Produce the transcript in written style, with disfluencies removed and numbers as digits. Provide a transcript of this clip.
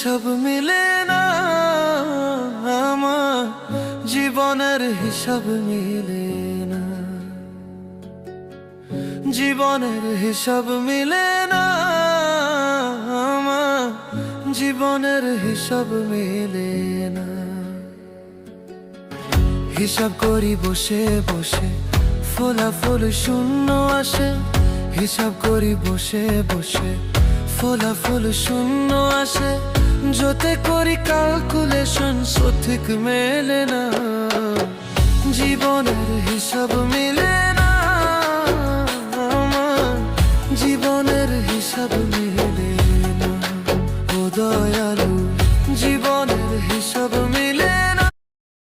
হিসাব মিলে না, আমার জীবনের হিসাব মিলে না, জীবনের হিসাব মিলে না, আমার জীবনের হিসাব মিলে না। হিসাব করি বসে বসে, ফলাফল শূন্য আসে। হিসাব করি বসে বসে, ফলাফল শূন্য আসে। যতে করি ক্যালকুলেশন সঠিক মেলে না, জীবনের হিসাব মিলে না, আমার জীবনের হিসাব মিলে না। ও দয়াল